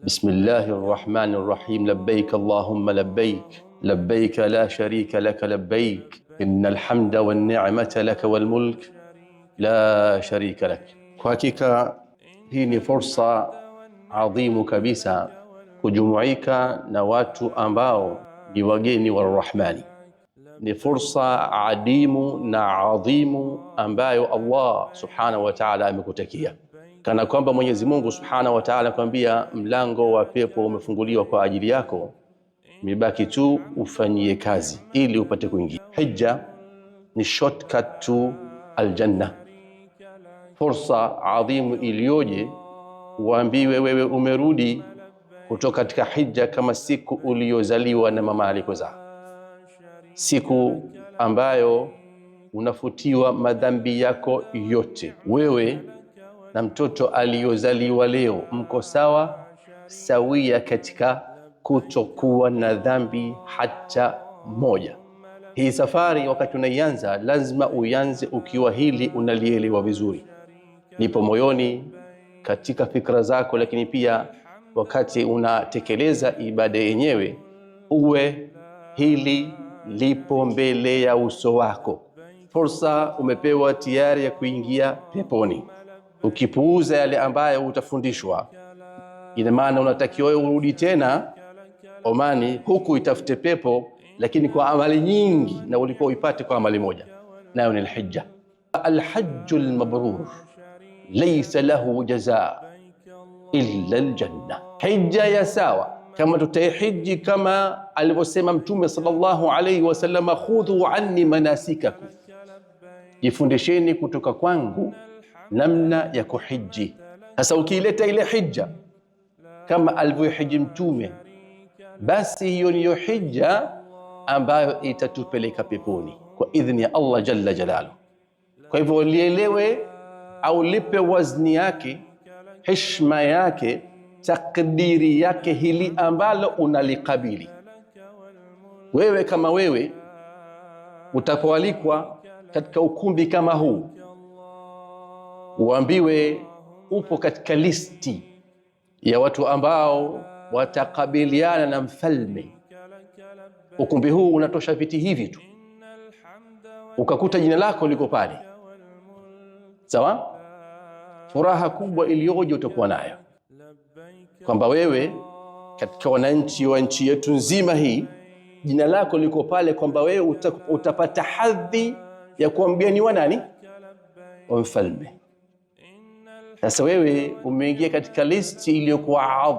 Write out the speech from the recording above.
بسم الله الرحمن الرحيم. لبيك اللهم لبيك، لبيك لا شريك لك لبيك، إن الحمد والنعمة لك والملك لا شريك لك. Kwa hakika hii ni fursa adhimu kabisa kujumuika na watu ambao ni wageni wa Rahmani. Ni fursa adimu na adhimu ambayo Allah subhanahu wa ta'ala amekutakia, kana kwamba Mwenyezi Mungu subhanahu wa ta'ala kwambia mlango wa pepo umefunguliwa kwa ajili yako, mibaki tu ufanyie kazi ili upate kuingia. Hija ni shortcut to aljanna. Fursa adhimu iliyoje uambiwe wewe umerudi kutoka katika hija kama siku uliyozaliwa na mama alikozaa, siku ambayo unafutiwa madhambi yako yote. Wewe na mtoto aliyozaliwa leo mko sawa sawia katika kutokuwa na dhambi hata moja. Hii safari wakati unaianza lazima uanze ukiwa hili unalielewa vizuri, lipo moyoni katika fikra zako, lakini pia wakati unatekeleza ibada yenyewe uwe hili lipo mbele ya uso wako. Fursa umepewa tayari ya kuingia peponi. Ukipuuza yale ambayo utafundishwa, ina maana unatakiwa urudi tena Omani huku itafute pepo, lakini kwa amali nyingi, na ulikuwa uipate kwa amali moja, nayo ni alhijja. Alhajjul mabrur laysa lahu jazaa illa aljanna. Hija ya sawa kama tutahiji kama alivyosema Mtume sallallahu alayhi wasallam, khudhu anni manasikakum, jifundisheni kutoka kwangu namna ya kuhiji. Sasa ukileta ile hija kama alivyohiji Mtume, basi hiyo niyo hija ambayo itatupeleka peponi kwa idhni ya Allah jalla jalaluhu. Kwa hivyo lielewe au lipe wazni yake, heshima yake, takdiri yake hili ambalo unalikabili. Wewe kama wewe utapoalikwa katika ukumbi kama huu, uambiwe upo katika listi ya watu ambao watakabiliana na mfalme. Ukumbi huu unatosha viti hivi tu, ukakuta jina lako liko pale, sawa? Furaha kubwa iliyoje utakuwa nayo kwamba wewe katika wananchi wa nchi yetu nzima hii jina lako liko pale, kwamba wewe utapata hadhi ya kuwa mgeni wa nani? Wa mfalme. Sasa wewe umeingia katika listi iliyokuwa adhimu.